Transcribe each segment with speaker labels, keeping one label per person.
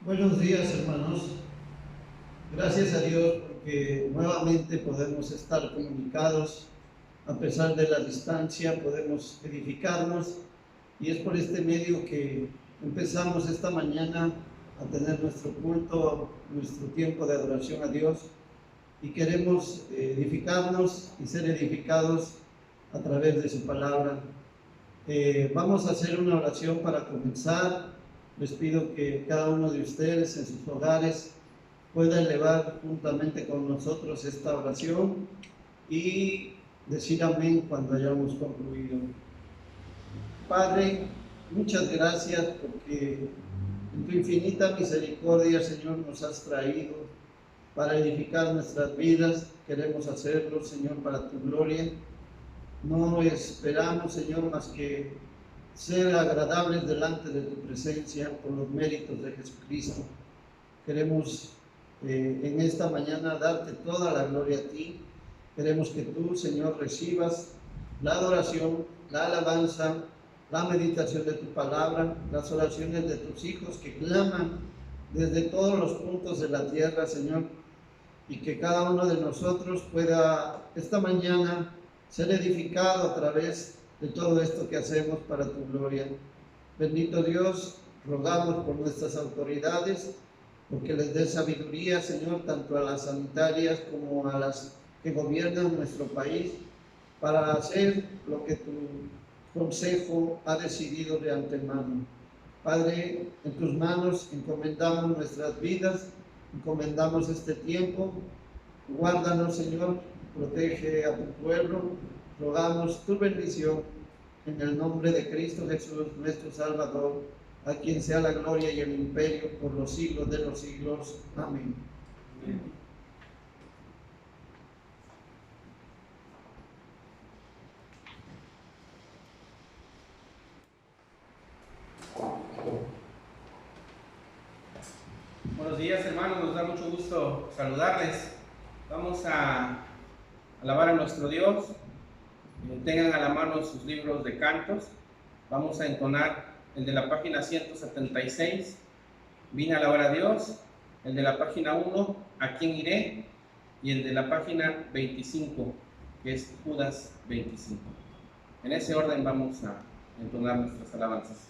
Speaker 1: Buenos días, hermanos. Gracias a Dios porque nuevamente podemos estar comunicados. A pesar de la distancia, podemos edificarnos, y es por este medio que empezamos esta mañana a tener nuestro culto, nuestro tiempo de adoración a Dios, y queremos edificarnos y ser edificados a través de su palabra. Vamos a hacer una oración para comenzar. Les pido que cada uno de ustedes en sus hogares pueda elevar juntamente con nosotros esta oración y decir amén cuando hayamos concluido. Padre, muchas gracias porque en tu infinita misericordia, Señor, nos has traído para edificar nuestras vidas. Queremos hacerlo, Señor, para tu gloria. No esperamos, Señor, más que ser agradables delante de tu presencia por los méritos de Jesucristo. Queremos en esta mañana darte toda la gloria a ti. Queremos que tú, Señor, recibas la adoración, la alabanza, la meditación de tu palabra, las oraciones de tus hijos que claman desde todos los puntos de la tierra, Señor, y que cada uno de nosotros pueda esta mañana ser edificado a través de todo esto que hacemos para tu gloria. Bendito Dios, rogamos por nuestras autoridades, porque les dé sabiduría, Señor, tanto a las sanitarias como a las que gobiernan nuestro país, para hacer lo que tu consejo ha decidido de antemano. Padre, en tus manos encomendamos nuestras vidas, encomendamos este tiempo. Guárdanos, Señor, protege a tu pueblo. Rogamos tu bendición en el nombre de Cristo Jesús, nuestro Salvador, a quien sea la gloria y el imperio por los siglos de los siglos. Amén. Amén.
Speaker 2: Buenos días, hermanos, nos da mucho gusto saludarles. Vamos a alabar a nuestro Dios. Tengan a la mano sus libros de cantos. Vamos a entonar el de la página 176, Vine a alabar a Dios, el de la página 1, ¿A quién iré?, y el de la página 25, que es Judas 25. En ese orden vamos a entonar nuestras alabanzas.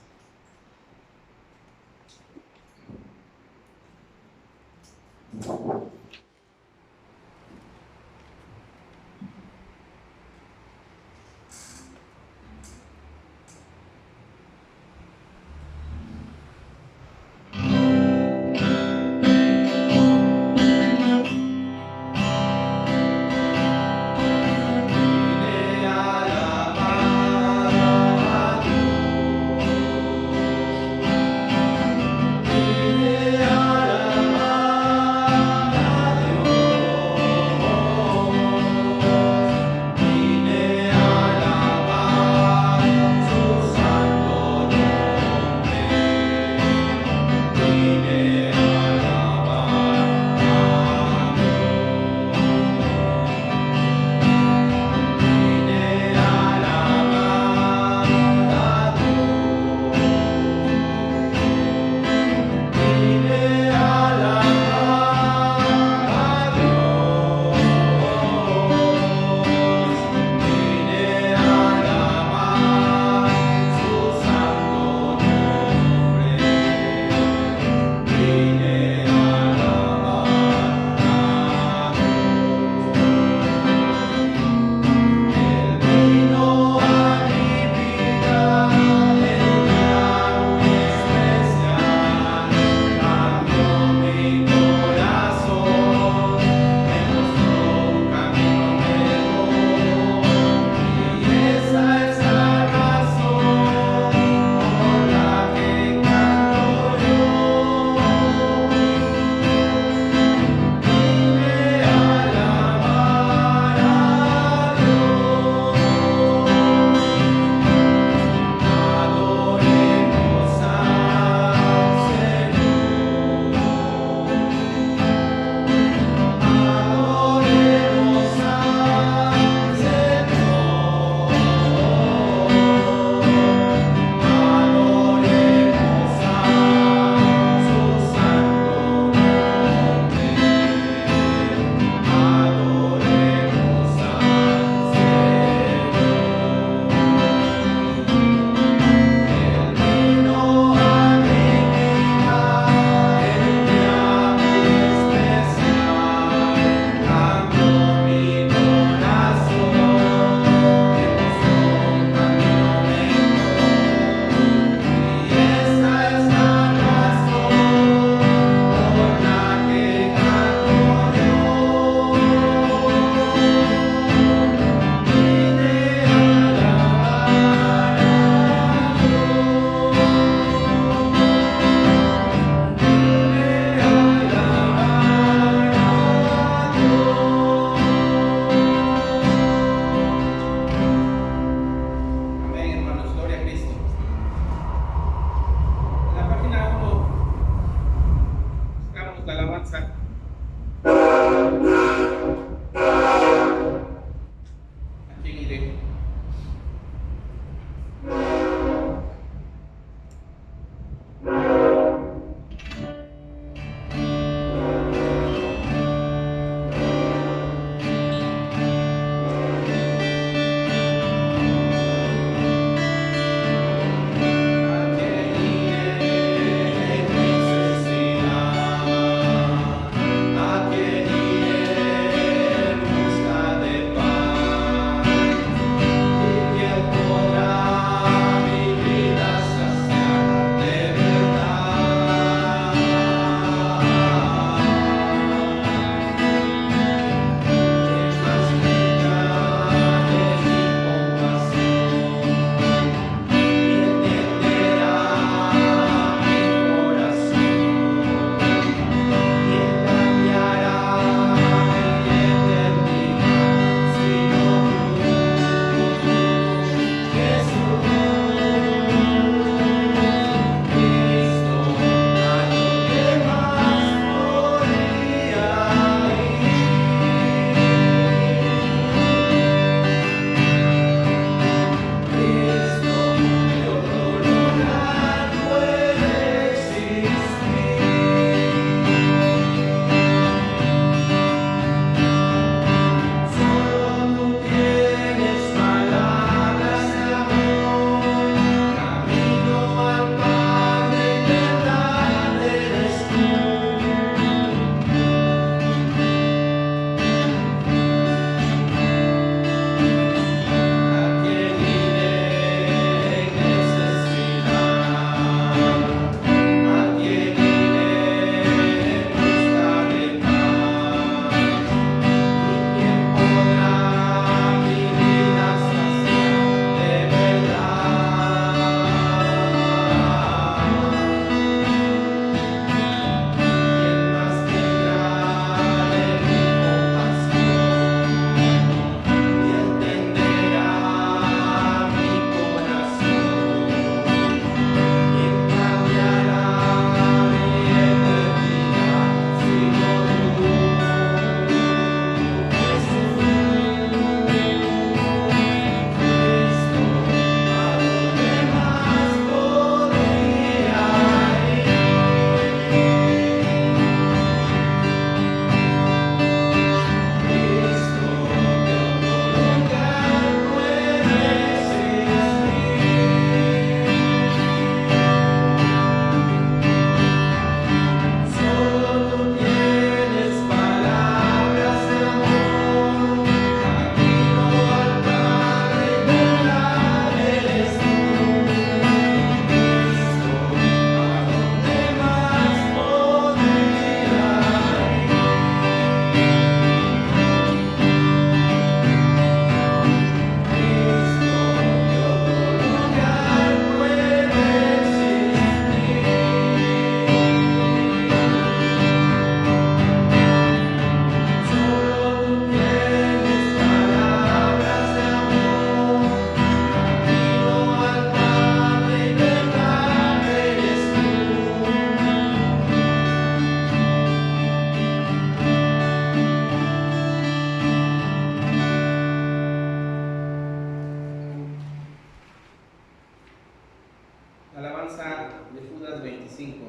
Speaker 2: lectura de Judas 25,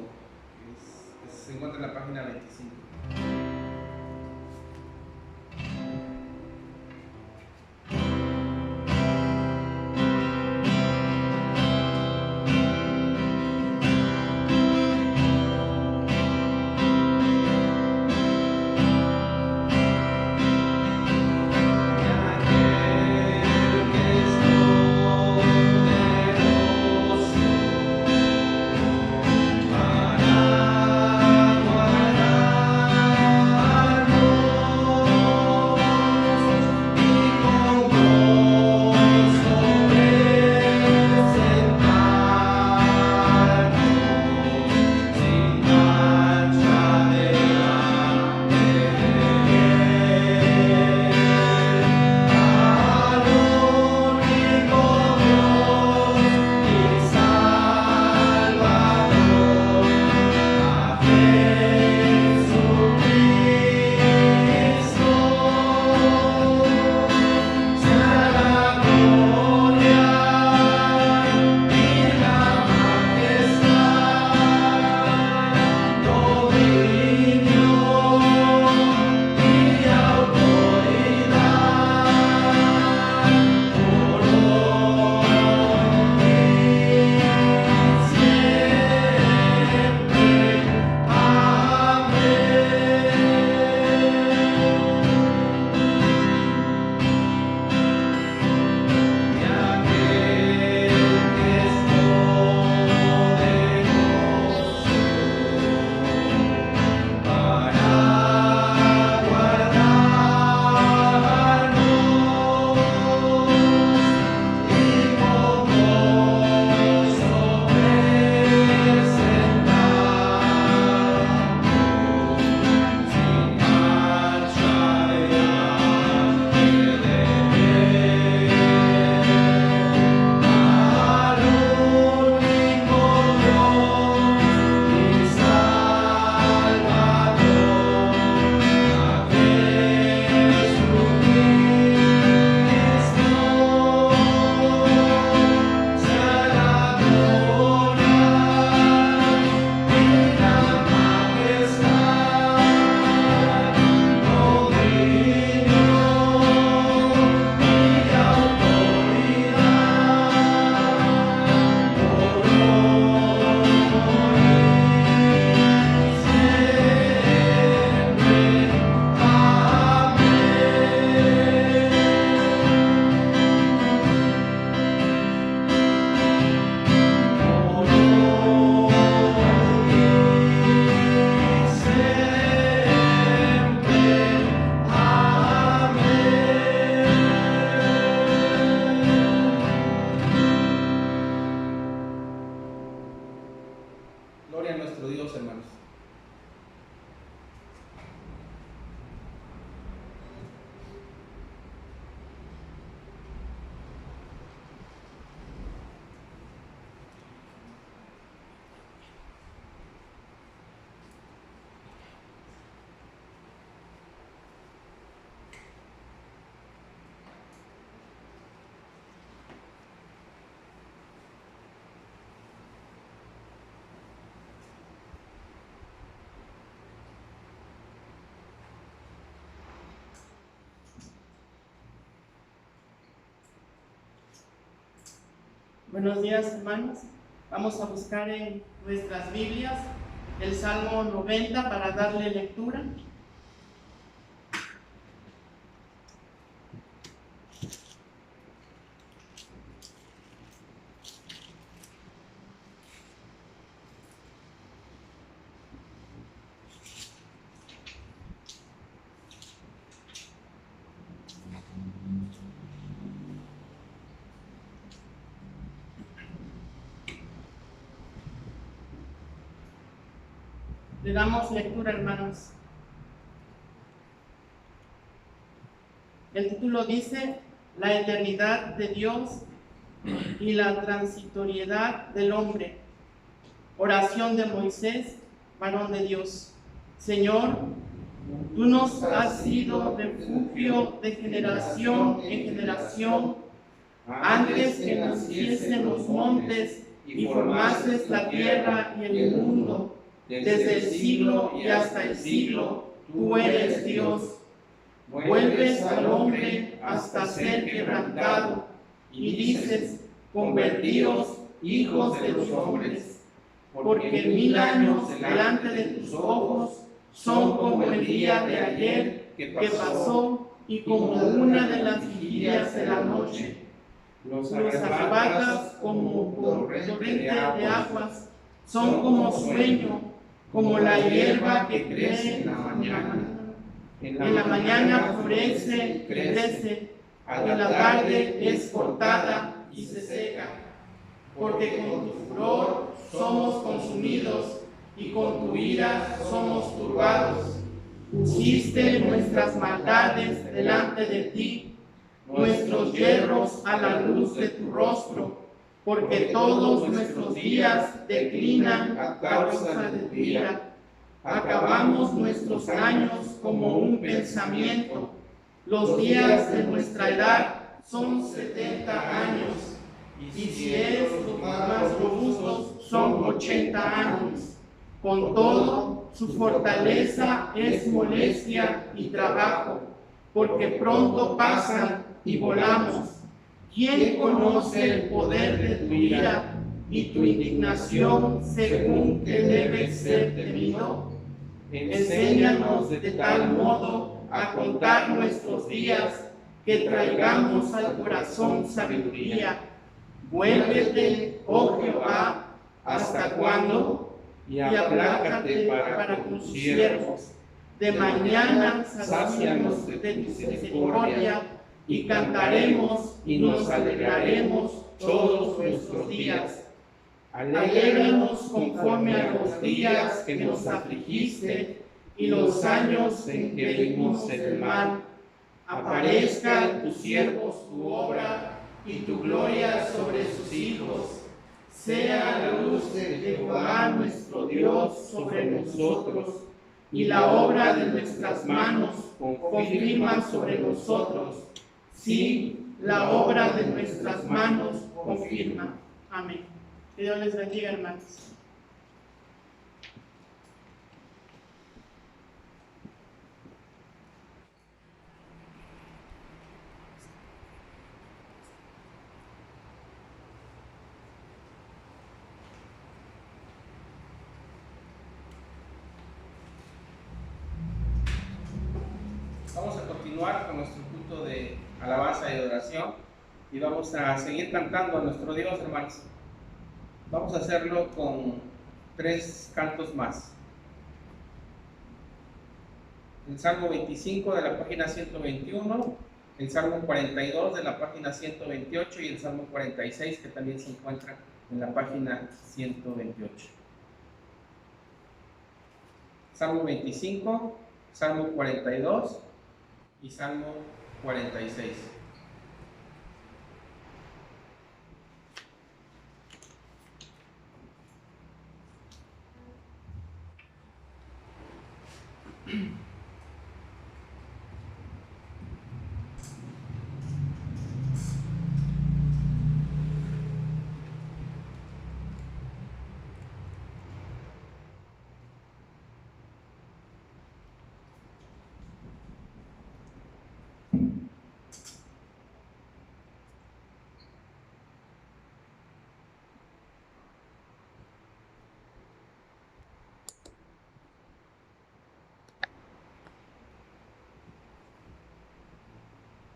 Speaker 2: que se encuentra en la página 25. Gloria a nuestro Dios, hermanos.
Speaker 3: Buenos días, hermanos. Vamos a buscar en nuestras Biblias el Salmo 90 para darle lectura. Le damos lectura, hermanos. El título dice: la eternidad de Dios y la transitoriedad del hombre. Oración de Moisés, varón de Dios. Señor, tú nos has sido refugio de generación en generación. Antes que naciesen los montes y formaste la tierra y el mundo. Desde el siglo y hasta el siglo, tú eres Dios. Vuelves al hombre hasta ser quebrantado, y dices, convertíos hijos de los hombres, porque 1000 años delante de tus ojos son como el día de ayer que pasó y como una de las vigilias de la noche. Los arrebatas como torrente de aguas, son como sueño, como la hierba que crece en la mañana. En la mañana florece y crece, en la tarde es cortada y se seca, porque con tu furor somos consumidos y con tu ira somos turbados. Pusiste nuestras maldades delante de ti, nuestros yerros a la luz de tu rostro, porque todos nuestros días declinan a causa de tu ira. Acabamos nuestros años como un pensamiento. Los días de nuestra edad son 70 años, y si eres los más robustos, son 80 años. Con todo, su fortaleza es molestia y trabajo, porque pronto pasan y volamos. ¿Quién conoce el poder de tu ira y tu indignación según que debe ser temido? Enséñanos de tal modo a contar nuestros días que traigamos al corazón sabiduría. Vuélvete, oh Jehová, ¿hasta cuándo? Y aplácate para con tus siervos. De mañana sácianos de tu misericordia, y cantaremos y nos alegraremos todos nuestros días. Alégranos conforme a los días que nos afligiste y los años en que vimos el mal. Aparezca en tus siervos tu obra y tu gloria sobre sus hijos. Sea la luz de Jehová nuestro Dios sobre nosotros, y la obra de nuestras manos confirma sobre nosotros. Sí, la obra de nuestras manos confirma. Amén. Que Dios les bendiga, hermanos.
Speaker 2: Vamos a continuar con nuestro culto de alabanza y adoración y vamos a seguir cantando a nuestro Dios, hermanos. Vamos a hacerlo con 3 cantos más. El Salmo 25 de la página 121, el Salmo 42 de la página 128 y el Salmo 46 que también se encuentra en la página 128. Salmo 25, Salmo 42 y Salmo 46.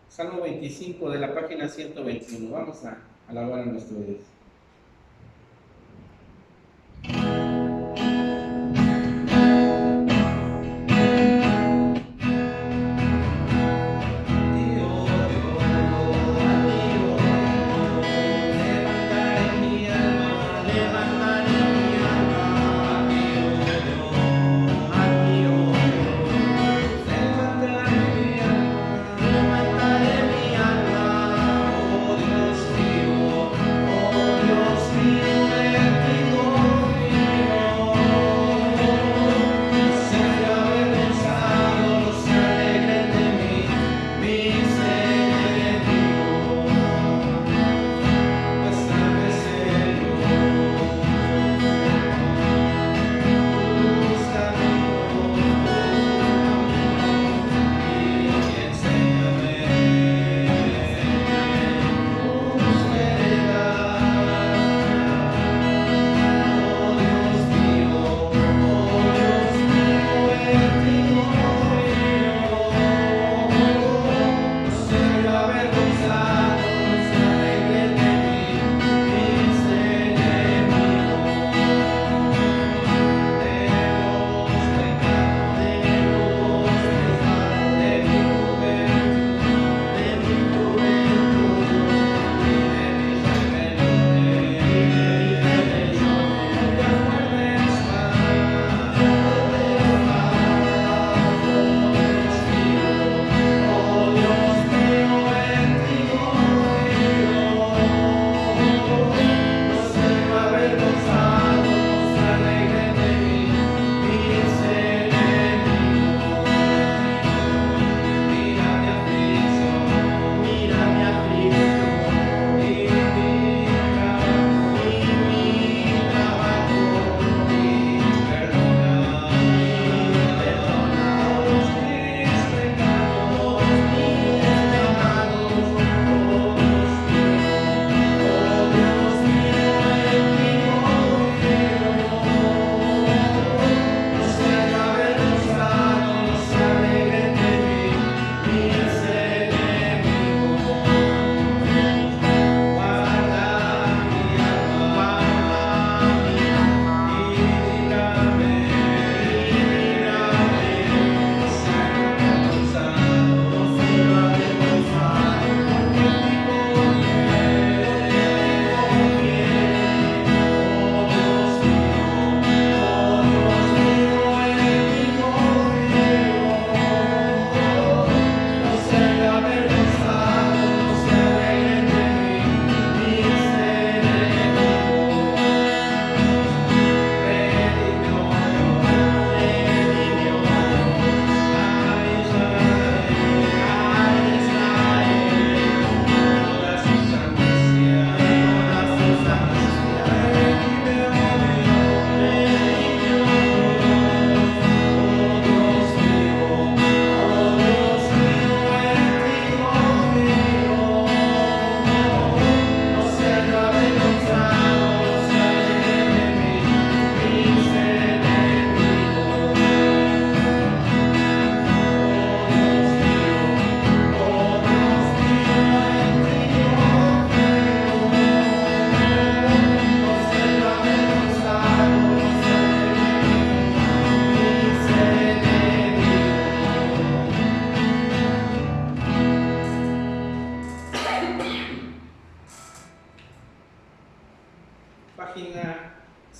Speaker 2: Salmo 25 de la página 121. Vamos a alabar a nuestro Dios.
Speaker 4: Oh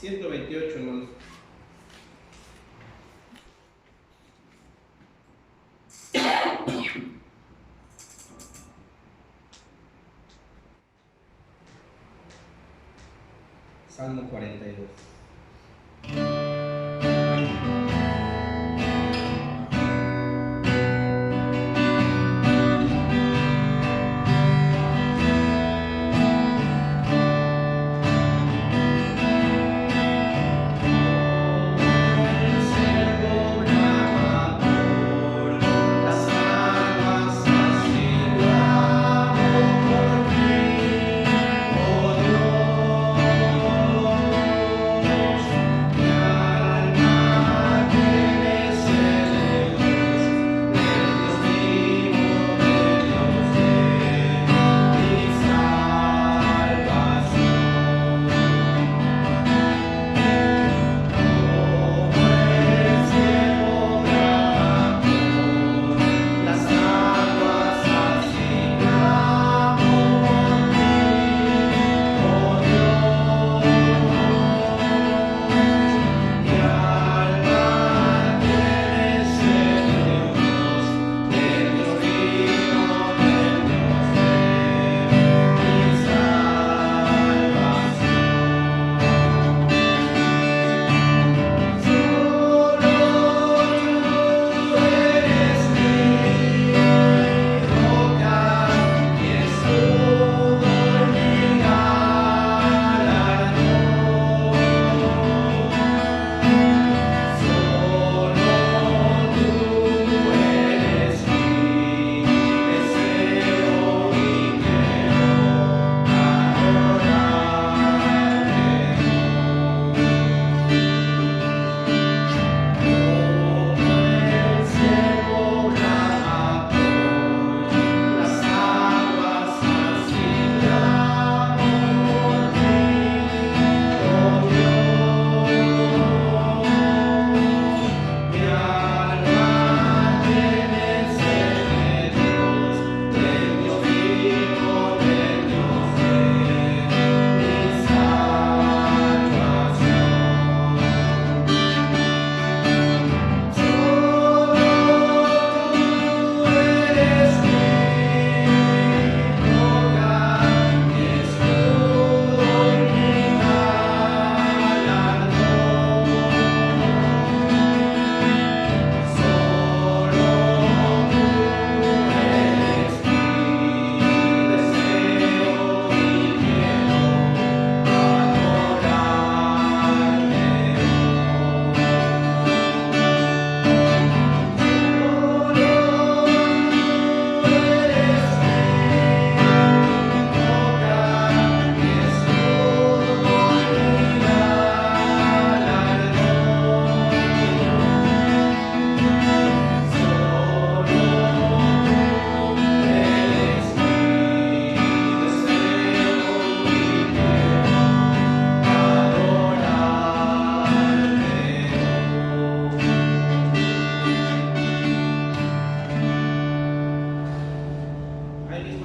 Speaker 2: 128, hermanos. Salmo 42.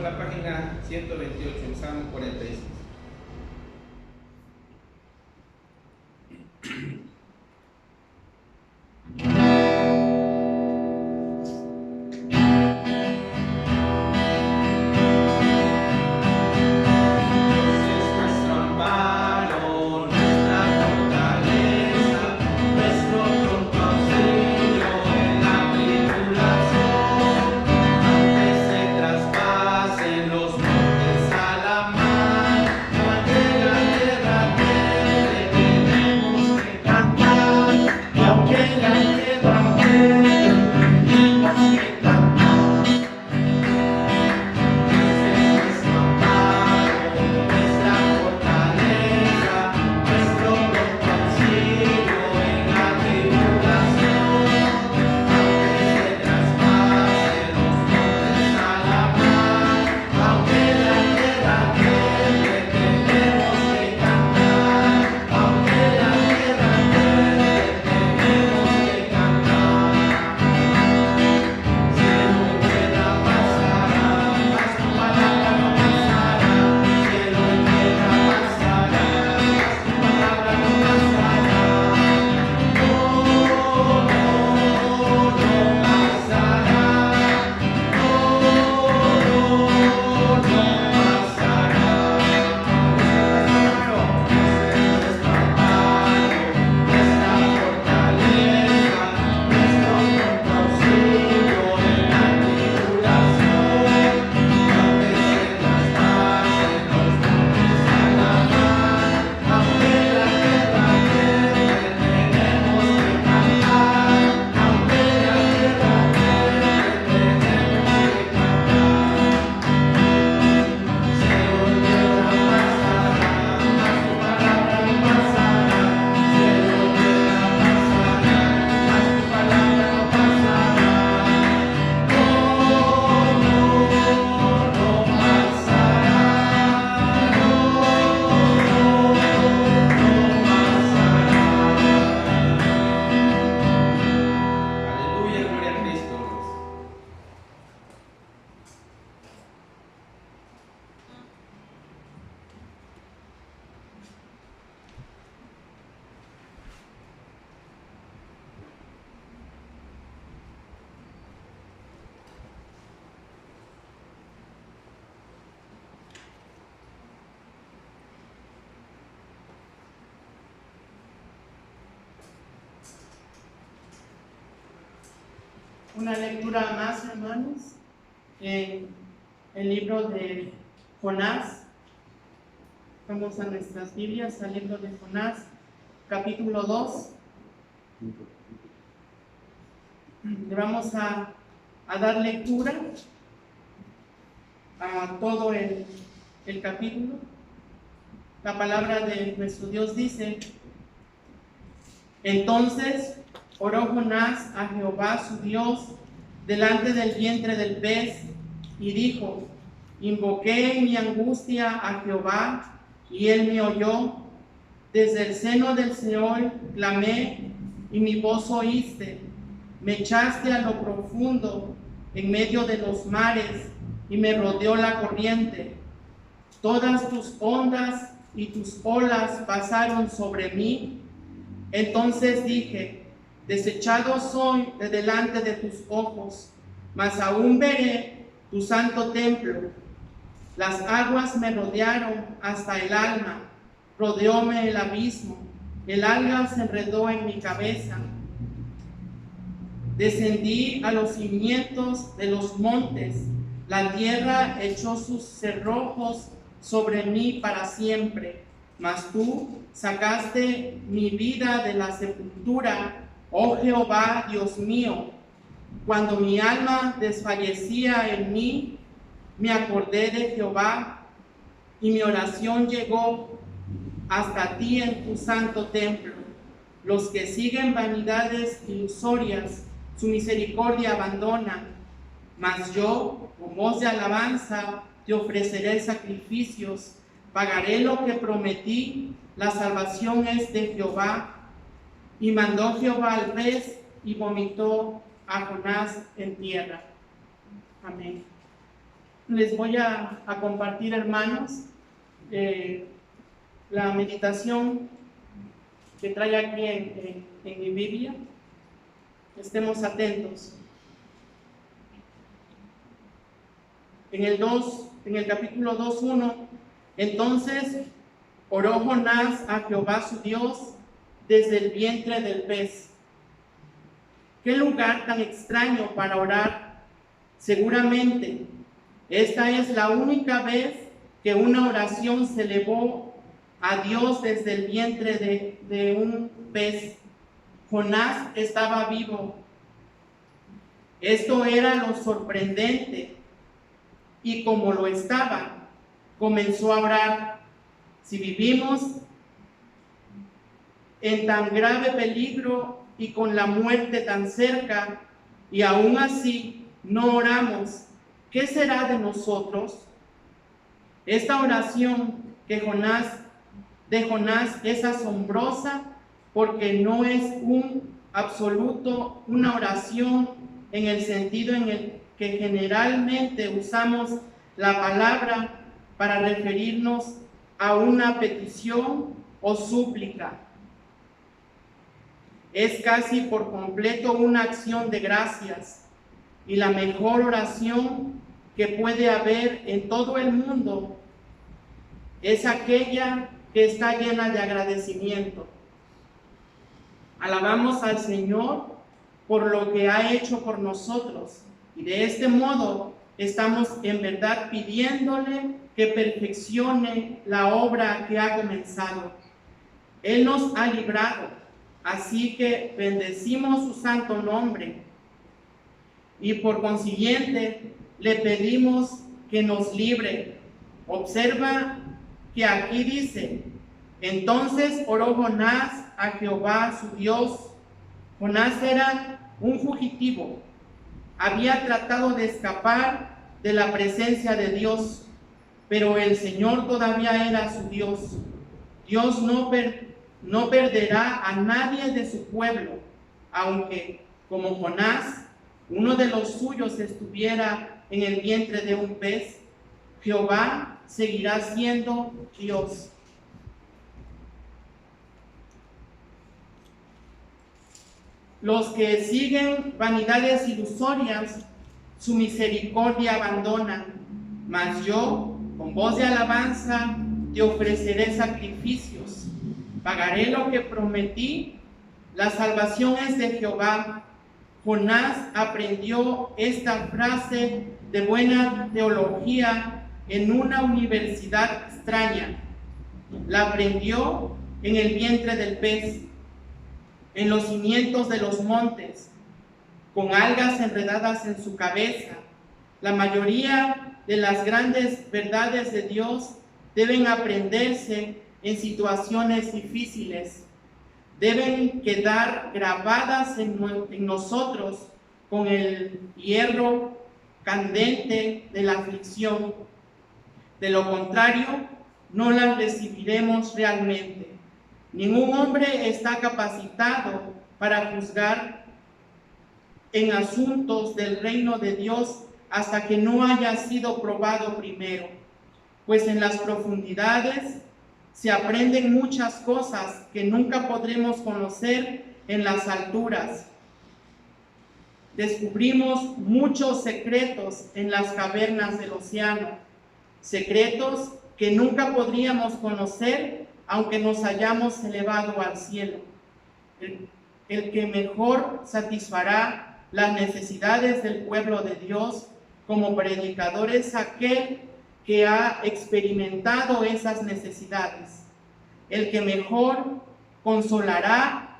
Speaker 2: La página 128, el Salmo 46.
Speaker 3: Los montes a la mar. Una lectura más, hermanos, en el libro de Jonás. Vamos a nuestras Biblias, al libro de Jonás, capítulo 2. Le vamos a dar lectura a todo el capítulo. La palabra de nuestro Dios dice: entonces oró Jonás a Jehová su Dios delante del vientre del pez y dijo: invoqué en mi angustia a Jehová y él me oyó. Desde el seno del Seol clamé y mi voz oíste. Me echaste a lo profundo en medio de los mares y me rodeó la corriente. Todas tus ondas y tus olas pasaron sobre mí. Entonces dije: desechado soy de delante de tus ojos, mas aún veré tu santo templo. Las aguas me rodearon hasta el alma, rodeóme el abismo, el alga se enredó en mi cabeza. Descendí a los cimientos de los montes, la tierra echó sus cerrojos sobre mí para siempre. Mas tú sacaste mi vida de la sepultura, oh Jehová, Dios mío. Cuando mi alma desfallecía en mí, me acordé de Jehová, y mi oración llegó hasta ti en tu santo templo. Los que siguen vanidades ilusorias, su misericordia abandonan. Mas yo, con voz de alabanza, te ofreceré sacrificios. Pagaré lo que prometí, la salvación es de Jehová. Y mandó Jehová al pez y vomitó a Jonás en tierra. Amén. Les voy a compartir, hermanos, la meditación que trae aquí en mi Biblia. Estemos atentos. En el capítulo 2:1, entonces oró Jonás a Jehová su Dios desde el vientre del pez. ¿Qué lugar tan extraño para orar? Seguramente esta es la única vez que una oración se elevó a Dios desde el vientre de un pez. Jonás estaba vivo. Esto era lo sorprendente. Y como lo estaba, comenzó a orar. Si vivimos en tan grave peligro y con la muerte tan cerca, y aún así no oramos, ¿qué será de nosotros? Esta oración de Jonás es asombrosa porque no es una oración en el sentido en el que generalmente usamos la palabra para referirnos a una petición o súplica. Es casi por completo una acción de gracias, y la mejor oración que puede haber en todo el mundo es aquella que está llena de agradecimiento. Alabamos al Señor por lo que ha hecho por nosotros, y de este modo estamos en verdad pidiéndole que perfeccione la obra que ha comenzado. Él nos ha librado, así que bendecimos su santo nombre, y por consiguiente le pedimos que nos libre. Observa que aquí dice: entonces oró Jonás a Jehová su Dios. Jonás era un fugitivo. Había tratado de escapar de la presencia de Dios, pero el Señor todavía era su Dios. Dios no perderá a nadie de su pueblo, aunque, como Jonás, uno de los suyos estuviera en el vientre de un pez. Jehová seguirá siendo Dios. Los que siguen vanidades ilusorias, su misericordia abandonan. Mas yo, con voz de alabanza, te ofreceré sacrificios. Pagaré lo que prometí. La salvación es de Jehová. Jonás aprendió esta frase de buena teología en una universidad extraña. La aprendió en el vientre del pez, en los cimientos de los montes, con algas enredadas en su cabeza. La mayoría de las grandes verdades de Dios deben aprenderse en situaciones difíciles. Deben quedar grabadas en nosotros con el hierro candente de la aflicción. De lo contrario, no las recibiremos realmente. Ningún hombre está capacitado para juzgar en asuntos del reino de Dios hasta que no haya sido probado primero, pues en las profundidades se aprenden muchas cosas que nunca podremos conocer en las alturas. Descubrimos muchos secretos en las cavernas del océano, secretos que nunca podríamos conocer aunque nos hayamos elevado al cielo. El que mejor satisfará las necesidades del pueblo de Dios como predicador es aquel que ha experimentado esas necesidades. El que mejor consolará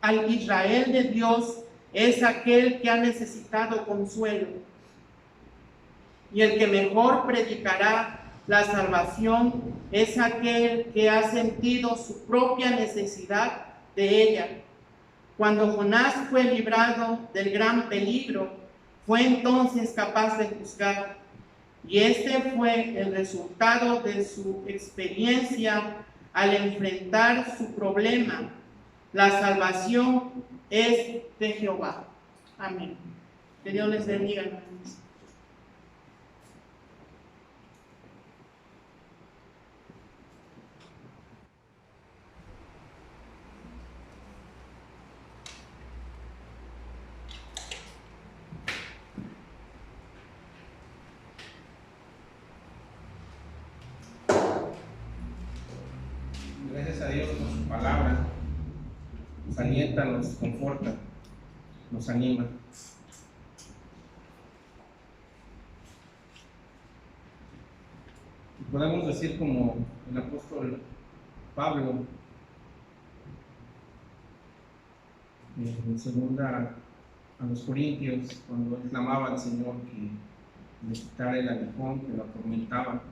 Speaker 3: al Israel de Dios es aquel que ha necesitado consuelo. Y el que mejor predicará la salvación es aquel que ha sentido su propia necesidad de ella. Cuando Jonás fue librado del gran peligro, fue entonces capaz de juzgar. Y este fue el resultado de su experiencia al enfrentar su problema. La salvación es de Jehová. Amén. Que Dios les bendiga, hermanos.
Speaker 2: Gracias a Dios por su palabra. Nos alienta, nos conforta, nos anima. Y podemos decir como el apóstol Pablo, en segunda a los Corintios, cuando él clamaba al Señor que le quitara el aguijón que lo atormentaba,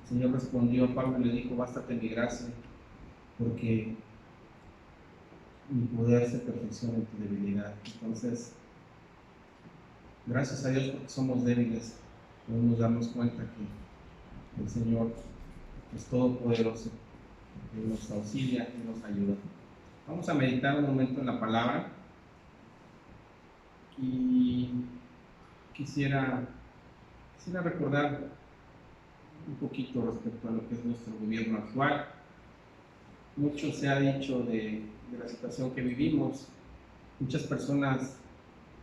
Speaker 2: el Señor respondió a Pablo y le dijo: bástate mi gracia, porque mi poder se perfecciona en tu debilidad. Entonces, gracias a Dios porque somos débiles, podemos darnos cuenta que el Señor es todopoderoso, que nos auxilia y nos ayuda. Vamos a meditar un momento en la palabra y quisiera recordar un poquito respecto a lo que es nuestro gobierno actual. Mucho se ha dicho de la situación que vivimos. Muchas personas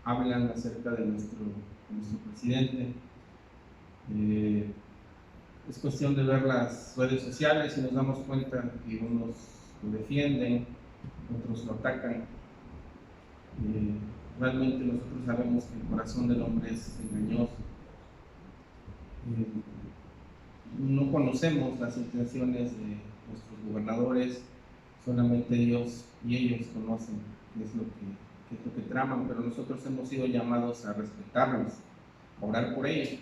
Speaker 2: hablan acerca de nuestro presidente. Es cuestión de ver las redes sociales y nos damos cuenta que unos lo defienden, otros lo atacan. Realmente nosotros sabemos que el corazón del hombre es engañoso. No conocemos las intenciones de nuestros gobernadores, solamente Dios y ellos conocen qué es lo que traman, pero nosotros hemos sido llamados a respetarlos, a orar por ellos.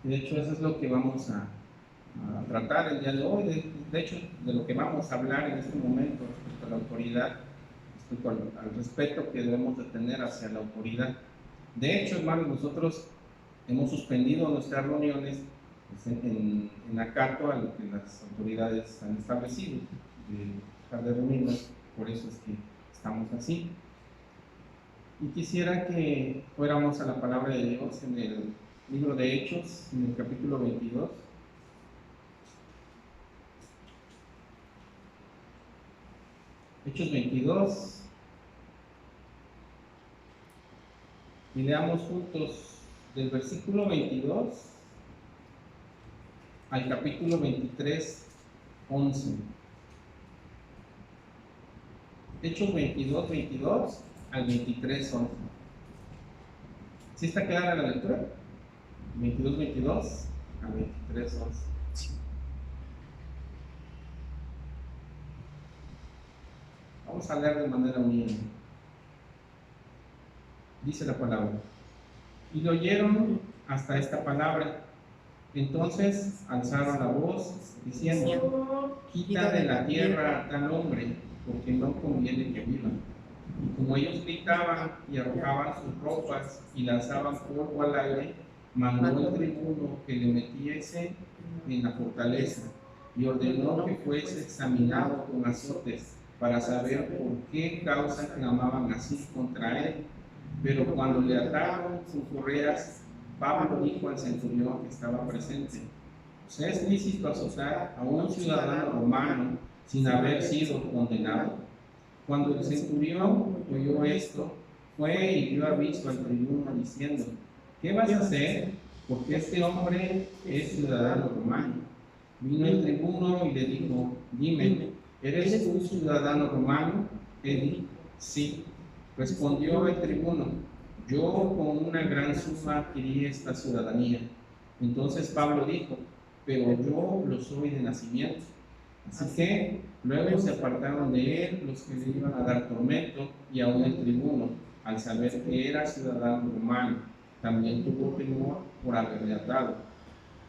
Speaker 2: Y de hecho eso es lo que vamos a tratar el día de hoy, de hecho de lo que vamos a hablar en este momento respecto a la autoridad, respecto al respeto que debemos de tener hacia la autoridad. De hecho, hermanos, nosotros hemos suspendido nuestras reuniones en acato a lo que las autoridades han establecido, de dejar de reunirnos, por eso es que estamos así. Y quisiera que fuéramos a la palabra de Dios en el libro de Hechos, en el capítulo 22. Hechos 22. Y leamos juntos del versículo 22 al capítulo 23, 11. Hechos 22 al 23, 11. ¿Sí está clara la lectura? 22:22 a 23:11. Vamos a leer de manera unida. Dice la palabra: y lo oyeron hasta esta palabra. Entonces alzaron la voz, diciendo: quita de la tierra a tal hombre, porque no conviene que viva. Y como ellos gritaban y arrojaban sus ropas y lanzaban polvo al aire, mandó el tribuno que le metiese en la fortaleza y ordenó que fuese examinado con azotes para saber por qué causa clamaban así contra él. Pero cuando le ataron con correas, Pablo dijo al centurión que estaba presente: ¿os es lícito azotar a un ciudadano romano sin haber sido condenado? Cuando el centurión oyó esto, fue y dio aviso al tribuno diciendo: ¿qué vas a hacer? Porque este hombre es ciudadano romano. Vino el tribuno y le dijo: dime, ¿eres tú ciudadano romano? Él dijo: sí. Respondió el tribuno: yo con una gran suma adquirí esta ciudadanía. Entonces Pablo dijo: pero yo lo soy de nacimiento. Así que luego se apartaron de él los que le iban a dar tormento, y aún el tribuno, al saber que era ciudadano romano, también tuvo temor por haberle atado.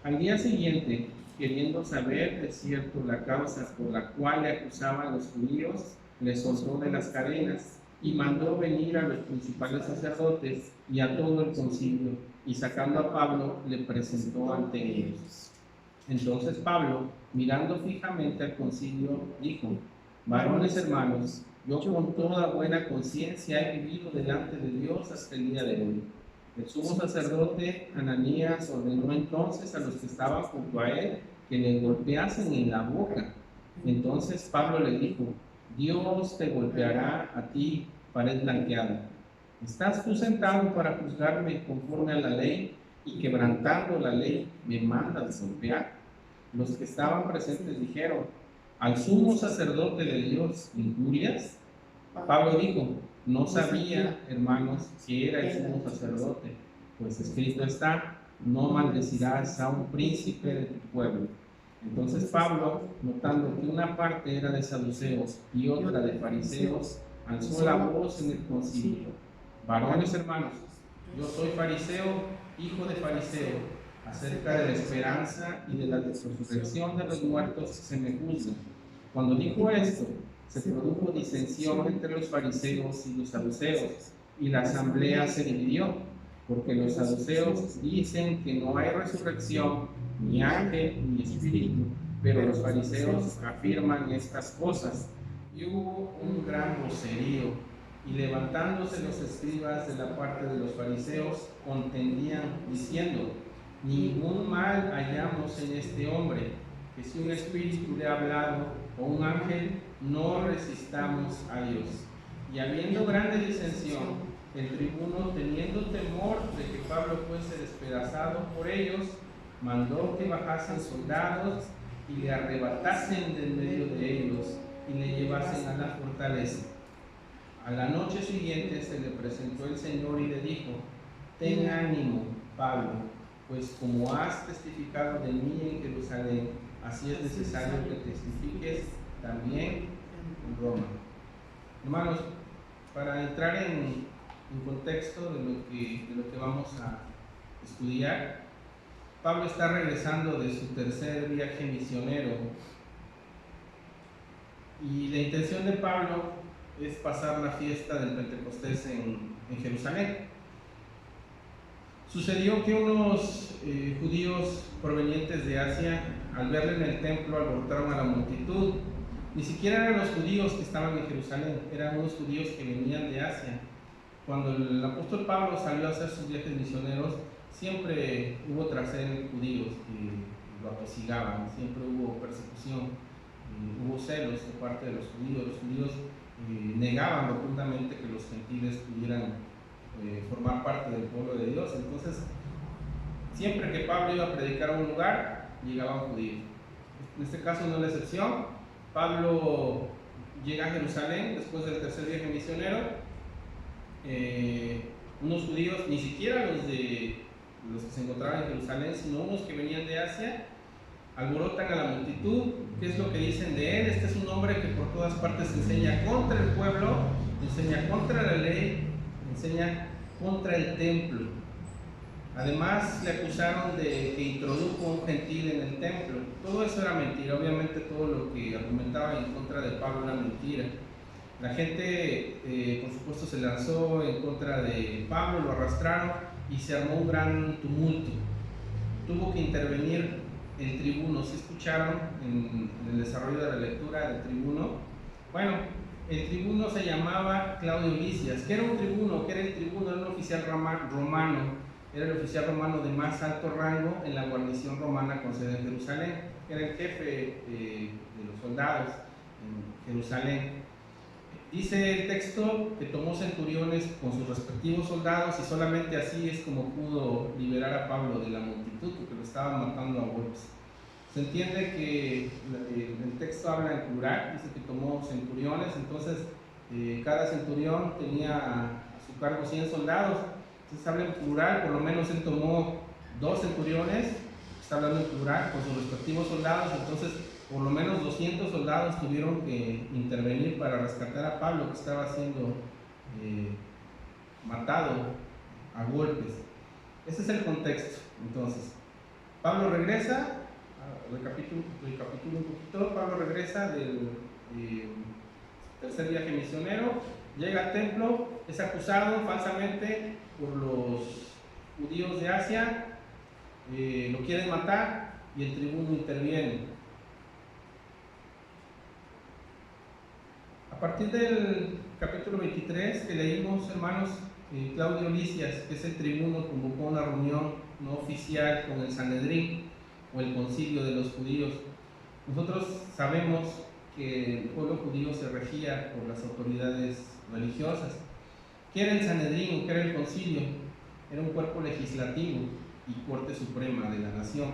Speaker 2: Al día siguiente, queriendo saber de cierto la causa por la cual le acusaban los judíos, le soltó de las cadenas y mandó venir a los principales sacerdotes y a todo el concilio, y sacando a Pablo le presentó ante ellos. Entonces Pablo, mirando fijamente al concilio, dijo: varones hermanos, yo con toda buena conciencia he vivido delante de Dios hasta el día de hoy. El sumo sacerdote Ananías ordenó entonces a los que estaban junto a él que le golpeasen en la boca. Entonces Pablo le dijo: Dios te golpeará a ti, pared blanqueada. ¿Estás tú sentado para juzgarme conforme a la ley, y quebrantando la ley me mandas golpear? Los que estaban presentes dijeron: ¿al sumo sacerdote de Dios injurias? Pablo dijo: no sabía, hermanos, que era el sumo sacerdote, pues escrito está: no maldecirás a un príncipe de tu pueblo. Entonces Pablo, notando que una parte era de saduceos y otra de fariseos, alzó la voz en el concilio: varones hermanos, yo soy fariseo, hijo de fariseo. Acerca de la esperanza y de la resurrección de los muertos se me juzga. Cuando dijo esto, se produjo disensión entre los fariseos y los saduceos, y la asamblea se dividió, porque los saduceos dicen que no hay resurrección, ni ángel, ni espíritu, pero los fariseos afirman estas cosas. Y hubo un gran vocerío, y levantándose los escribas de la parte de los fariseos, contendían diciendo: ningún mal hallamos en este hombre, que si un espíritu le ha hablado o un ángel, no resistamos a Dios. Y habiendo grande disensión, el tribuno, teniendo temor de que Pablo fuese despedazado por ellos, mandó que bajasen soldados y le arrebatasen del medio de ellos y le llevasen a la fortaleza. A la noche siguiente se le presentó el Señor y le dijo: ten ánimo, Pablo, pues como has testificado de mí en Jerusalén, así es necesario que testifiques también en Roma. Hermanos, para entrar en contexto de lo que vamos a estudiar, Pablo está regresando de su tercer viaje misionero, y la intención de Pablo es pasar la fiesta del Pentecostés en Jerusalén. Sucedió que unos judíos provenientes de Asia, al verle en el templo, alborotaron a la multitud. Ni siquiera eran los judíos que estaban en Jerusalén, eran unos judíos que venían de Asia. Cuando el apóstol Pablo salió a hacer sus viajes misioneros, siempre hubo tras él judíos que lo atosigaban, siempre hubo persecución, hubo celos de parte de los judíos. Los judíos negaban rotundamente que los gentiles pudieran formar parte del pueblo de Dios. Entonces, siempre que Pablo iba a predicar a un lugar, llegaban judíos. En este caso no es la excepción. Pablo llega a Jerusalén después del tercer viaje misionero, unos judíos, ni siquiera los que se encontraban en Jerusalén, sino unos que venían de Asia, alborotan a la multitud. ¿Qué es lo que dicen de él? Este es un hombre que por todas partes enseña contra el pueblo, enseña contra la ley, enseña contra el templo. Además le acusaron de que introdujo a un gentil en el templo. Todo eso era mentira, obviamente todo lo que argumentaba en contra de Pablo era mentira. La gente, por supuesto, se lanzó en contra de Pablo, lo arrastraron y se armó un gran tumulto. Tuvo que intervenir el tribuno. ¿Sí escucharon en el desarrollo de la lectura del tribuno? Bueno, el tribuno se llamaba Claudio Lisias. ¿Qué era un tribuno? ¿Qué era el tribuno? Era un oficial romano. Era el oficial romano de más alto rango en la guarnición romana con sede en Jerusalén. Era el jefe de los soldados en Jerusalén. Dice el texto que tomó centuriones con sus respectivos soldados y solamente así es como pudo liberar a Pablo de la multitud, porque lo estaban matando a golpes. Se entiende que el texto habla en plural, dice que tomó centuriones, entonces cada centurión tenía a su cargo 100 soldados. Entonces habla en plural, por lo menos él tomó 2 centuriones, está hablando en plural, con sus respectivos soldados. Entonces por lo menos 200 soldados tuvieron que intervenir para rescatar a Pablo, que estaba siendo matado a golpes. Ese es el contexto. Entonces Pablo regresa, recapitulo un poquito. Pablo regresa del tercer viaje misionero, llega al templo, es acusado falsamente por los judíos de Asia, lo quieren matar y el tribuno interviene. A partir del capítulo 23 que leímos, hermanos, Claudio Lisias, que es el tribuno, convocó una reunión no oficial con el Sanedrín o el concilio de los judíos. Nosotros sabemos que el pueblo judío se regía por las autoridades religiosas. ¿Qué era el Sanedrín o qué era el concilio? Era un cuerpo legislativo y corte suprema de la nación.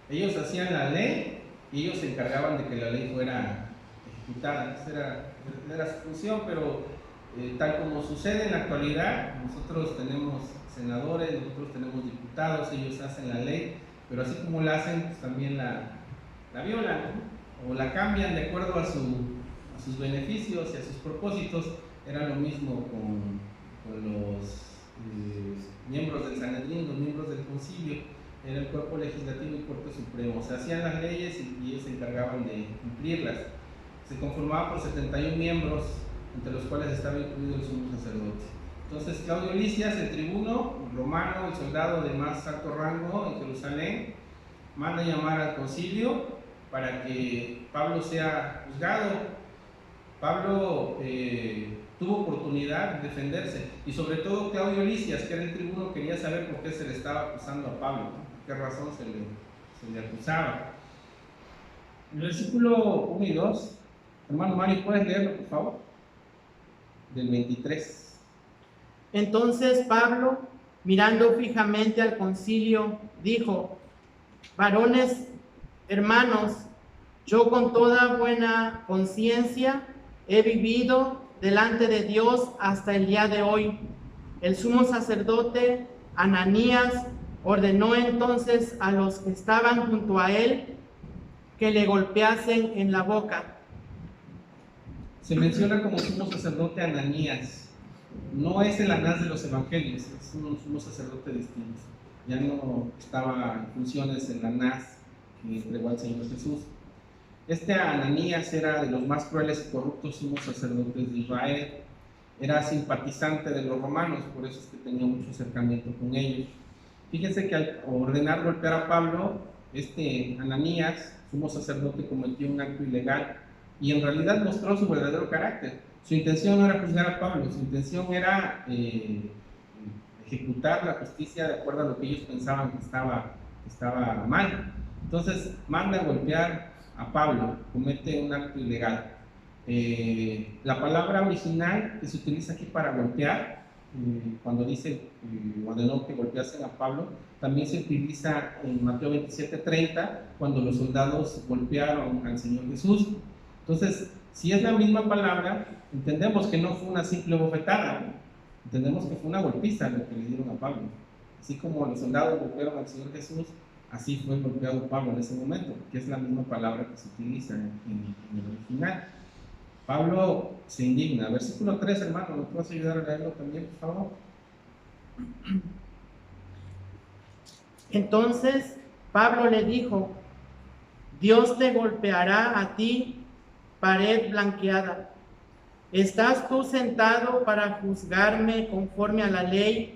Speaker 2: Ellos hacían la ley y ellos se encargaban de que la ley fuera ejecutada. Esa era su función, pero tal como sucede en la actualidad, nosotros tenemos senadores, nosotros tenemos diputados, ellos hacen la ley, pero así como la hacen, pues también la violan, ¿no? O la cambian de acuerdo a sus beneficios y a sus propósitos. Era lo mismo con los miembros del Sanedrín, los miembros del concilio. Era el cuerpo legislativo y corte supremo. Se hacían las leyes y ellos se encargaban de cumplirlas. Se conformaba por 71 miembros, entre los cuales estaba incluido el sumo sacerdote. Entonces Claudio Lisias, el tribuno romano, el soldado de más alto rango en Jerusalén, manda llamar al concilio para que Pablo sea juzgado. Pablo tuvo oportunidad de defenderse, y sobre todo Claudio Lisias, que era el tribuno, quería saber por qué se le estaba acusando a Pablo, por qué razón se le acusaba. El versículo 1 y 2, hermano Mario, ¿puedes leerlo, por favor? Del 23.
Speaker 3: Entonces Pablo, mirando fijamente al concilio, dijo: varones, hermanos, yo con toda buena conciencia he vivido delante de Dios hasta el día de hoy. El sumo sacerdote Ananías ordenó entonces a los que estaban junto a él que le golpeasen en la boca.
Speaker 2: Se menciona como sumo sacerdote Ananías. No es el Anás de los evangelios, es un sumo sacerdote distinto. Ya no estaba en funciones el Anás que entregó al Señor Jesús. Este Ananías era de los más crueles y corruptos sumos sacerdotes de Israel. Era simpatizante de los romanos, por eso es que tenía mucho acercamiento con ellos. Fíjense que al ordenar golpear a Pablo, este Ananías, sumo sacerdote, cometió un acto ilegal y en realidad mostró su verdadero carácter. Su intención no era juzgar a Pablo, su intención era ejecutar la justicia de acuerdo a lo que ellos pensaban que estaba mal. Entonces manda a golpear a Pablo, comete un acto ilegal. La palabra original que se utiliza aquí para golpear, cuando dice ordenó que golpeasen a Pablo, también se utiliza en Mateo 27:30, cuando los soldados golpearon al Señor Jesús. Entonces, si es la misma palabra, entendemos que no fue una simple bofetada, Entendemos que fue una golpiza lo que le dieron a Pablo. Así como los soldados golpearon al Señor Jesús, así fue golpeado Pablo en ese momento, que es la misma palabra que se utiliza en el original. Pablo se indigna. Versículo 3, hermano, ¿me puedes ayudar a leerlo también, por favor?
Speaker 3: Entonces Pablo le dijo: Dios te golpeará a ti, pared blanqueada. ¿Estás tú sentado para juzgarme conforme a la ley,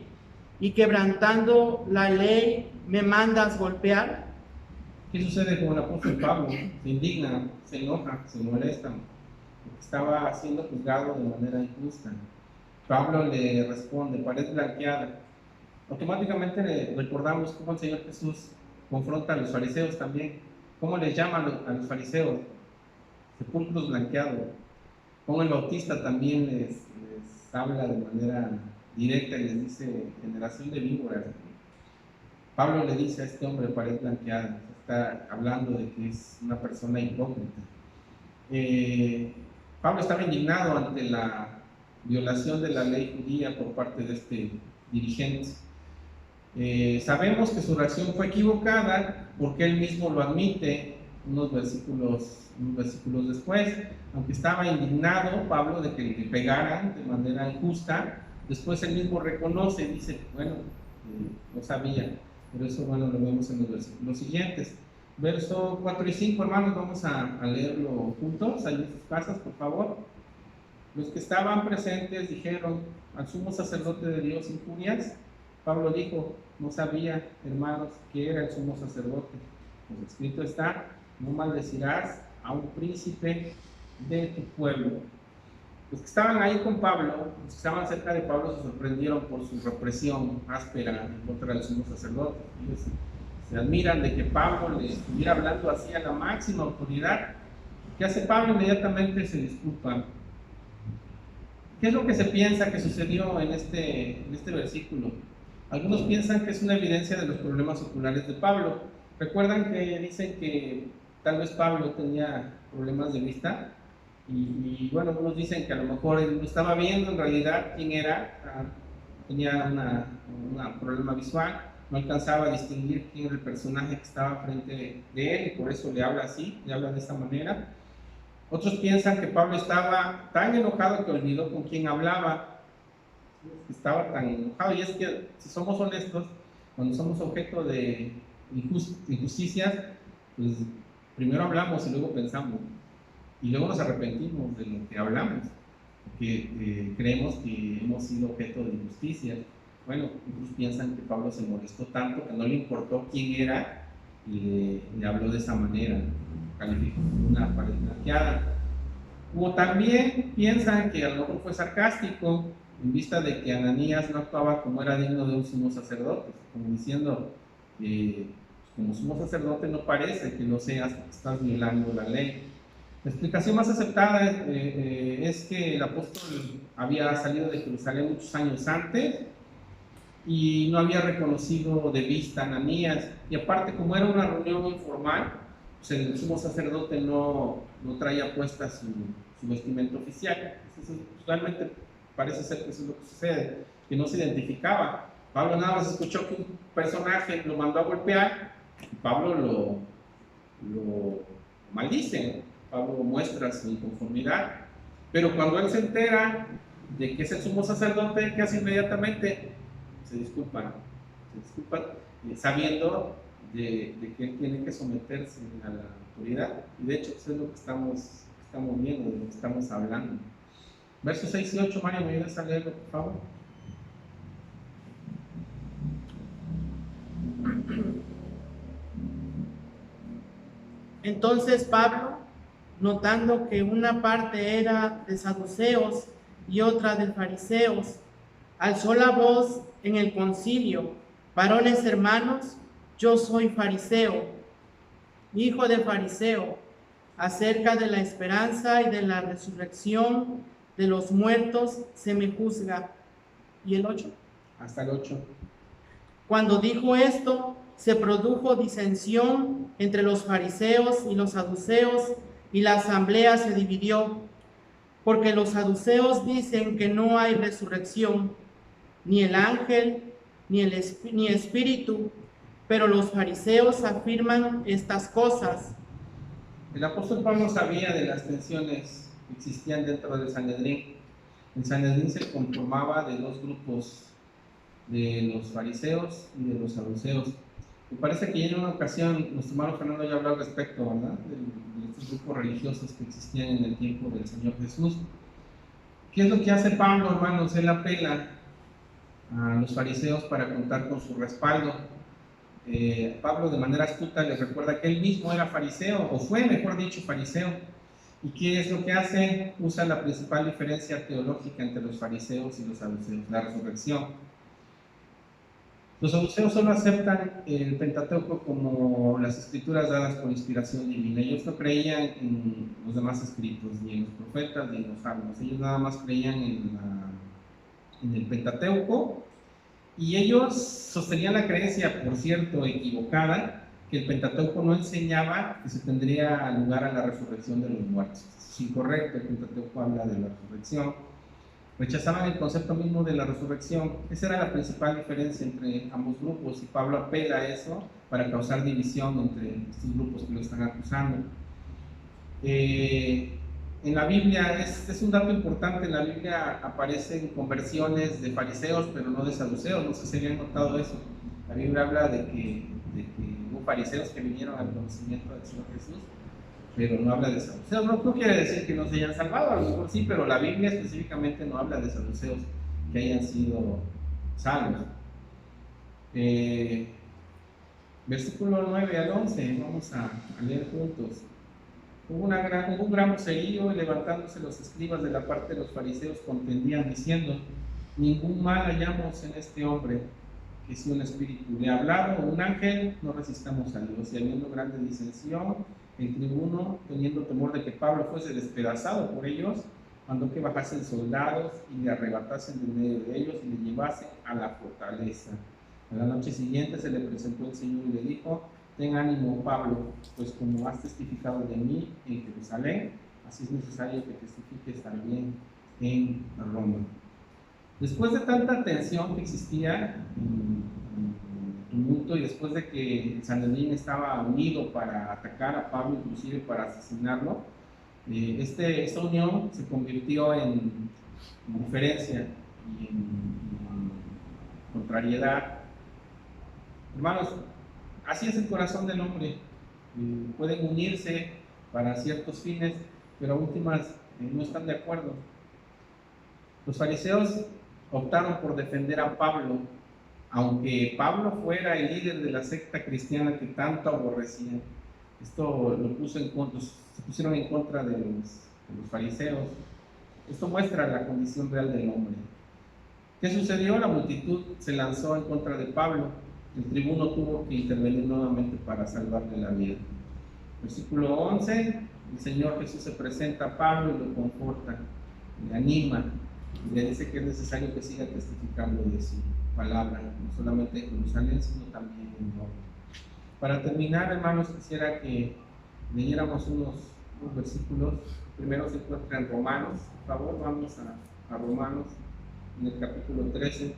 Speaker 3: y quebrantando la ley me mandas golpear?
Speaker 2: ¿Qué sucede con el apóstol Pablo? Se indigna, se enoja, se molesta, porque estaba siendo juzgado de manera injusta. Pablo le responde: pared blanqueada. Automáticamente le recordamos cómo el Señor Jesús confronta a los fariseos también. ¿Cómo les llaman a los fariseos? Sepulcros blanqueados. Como el Bautista también les habla de manera directa y les dice: generación de víboras. Pablo le dice a este hombre: pared blanqueada. Está hablando de que es una persona hipócrita. Pablo estaba indignado ante la violación de la ley judía por parte de este dirigente. Sabemos que su reacción fue equivocada porque él mismo lo admite unos versículos después. Aunque estaba indignado Pablo de que le pegaran de manera injusta, después él mismo reconoce y dice: bueno, no sabía. Pero eso, bueno, lo vemos en los versículos siguientes. Versos 4 y 5, hermanos, vamos a leerlo juntos, ahí en sus casas, por favor. Los que estaban presentes dijeron: al sumo sacerdote de Dios injurias. Pablo dijo: no sabía, hermanos, que era el sumo sacerdote. Pues escrito está: no maldecirás a un príncipe de tu pueblo. Los que estaban ahí con Pablo, los que estaban cerca de Pablo, se sorprendieron por su represión áspera en contra del sumo sacerdote. Ellos se admiran de que Pablo le estuviera hablando así a la máxima autoridad. ¿Qué hace Pablo? Inmediatamente se disculpa. ¿Qué es lo que se piensa que sucedió en este versículo? Algunos piensan que es una evidencia de los problemas oculares de Pablo. ¿Recuerdan que dicen que tal vez Pablo tenía problemas de vista? Y bueno, algunos dicen que a lo mejor él no estaba viendo en realidad quién era, tenía un problema visual, no alcanzaba a distinguir quién era el personaje que estaba frente de él, y por eso le habla así, le habla de esta manera. Otros piensan que Pablo estaba tan enojado que olvidó con quién hablaba, estaba tan enojado. Y es que, si somos honestos, cuando somos objeto de injusticias, pues primero hablamos y luego pensamos, y luego nos arrepentimos de lo que hablamos, porque creemos que hemos sido objeto de injusticia. Bueno, otros piensan que Pablo se molestó tanto que no le importó quién era y le habló de esa manera, calificó una pared blanqueada. O también piensan que a lo mejor fue sarcástico en vista de que Ananías no actuaba como era digno de un sumo sacerdote, como diciendo: como sumo sacerdote no parece que lo seas porque estás violando la ley. La explicación más aceptada es que el apóstol había salido de Jerusalén muchos años antes y no había reconocido de vista a Ananías, y aparte, como era una reunión informal, pues el sumo sacerdote no traía puesta su vestimenta oficial. Entonces, realmente parece ser que eso es lo que sucede, que no se identificaba. Pablo nada más escuchó que un personaje lo mandó a golpear y Pablo lo maldice. Pablo muestra su inconformidad, pero cuando él se entera de que es el sumo sacerdote, ¿qué hace inmediatamente? Se disculpa, sabiendo de que él tiene que someterse a la autoridad. Y de hecho, eso es lo que estamos viendo, de lo que estamos hablando. Versos 6 y 8, María, ¿me ayudas a leerlo, por favor?
Speaker 3: Entonces Pablo, notando que una parte era de saduceos y otra de fariseos, alzó la voz en el concilio: varones hermanos, yo soy fariseo, hijo de fariseo, acerca de la esperanza y de la resurrección de los muertos se me juzga. ¿Y el 8?
Speaker 2: Hasta el 8.
Speaker 3: Cuando dijo esto, se produjo disensión entre los fariseos y los saduceos, y la asamblea se dividió, porque los saduceos dicen que no hay resurrección, ni el ángel, ni espíritu, pero los fariseos afirman estas cosas.
Speaker 2: El apóstol Pablo sabía de las tensiones que existían dentro del Sanedrín. El Sanedrín se conformaba de dos grupos, de los fariseos y de los saduceos. Me parece que ya en una ocasión nuestro hermano Fernando ya habló al respecto, ¿verdad? De estos grupos religiosos que existían en el tiempo del Señor Jesús. ¿Qué es lo que hace Pablo, hermanos? Él apela a los fariseos para contar con su respaldo. Pablo de manera astuta les recuerda que él mismo era fariseo, o fue mejor dicho fariseo. ¿Y qué es lo que hace? Usa la principal diferencia teológica entre los fariseos y los saduceos, la resurrección. Los saduceos solo aceptan el Pentateuco como las escrituras dadas por inspiración divina. Ellos no creían en los demás escritos, ni en los profetas, ni en los salmos. Ellos nada más creían en el Pentateuco, y ellos sostenían la creencia, por cierto, equivocada, que el Pentateuco no enseñaba que se tendría lugar a la resurrección de los muertos. Es incorrecto, el Pentateuco habla de la resurrección. Rechazaban el concepto mismo de la resurrección. Esa era la principal diferencia entre ambos grupos, y Pablo apela a eso para causar división entre estos grupos que lo están acusando. En la Biblia, es un dato importante, en la Biblia aparecen conversiones de fariseos, pero no de saduceos. No sé si habían notado eso. La Biblia habla de que hubo fariseos que vinieron al conocimiento del Señor Jesús, pero no habla de saduceos. No quiere decir que no se hayan salvado, a lo mejor sí, pero la Biblia específicamente no habla de saduceos que hayan sido salvos. Versículo 9 al 11, vamos a leer juntos. Hubo un gran vocerío, y levantándose los escribas de la parte de los fariseos contendían diciendo: ningún mal hallamos en este hombre, que si un espíritu le ha hablado o un ángel, no resistamos a Dios. Y habiendo grande disensión, el tribuno, teniendo temor de que Pablo fuese despedazado por ellos, mandó que bajasen soldados y le arrebatasen de medio de ellos y le llevasen a la fortaleza. A la noche siguiente se le presentó el Señor y le dijo: ten ánimo, Pablo, pues como has testificado de mí en Jerusalén, así es necesario que testifiques también en Roma. Después de tanta tensión que existía, tumulto, y después de que el Sanedrín estaba unido para atacar a Pablo, inclusive para asesinarlo, esta unión se convirtió en diferencia y en contrariedad. Hermanos, así es el corazón del hombre. Pueden unirse para ciertos fines, pero a últimas no están de acuerdo. Los fariseos optaron por defender a Pablo, aunque Pablo fuera el líder de la secta cristiana que tanto aborrecían. Esto se pusieron en contra de los fariseos. Esto muestra la condición real del hombre. ¿Qué sucedió? La multitud se lanzó en contra de Pablo. El tribuno tuvo que intervenir nuevamente para salvarle la vida. Versículo 11, el Señor Jesús se presenta a Pablo y lo conforta, le anima, y le dice que es necesario que siga testificando de su palabra, no solamente en Jerusalén, sino también en Roma. Para terminar, hermanos, quisiera que leyéramos unos versículos. Primero se encuentra en Romanos. Por favor, vamos a Romanos, en el capítulo 13.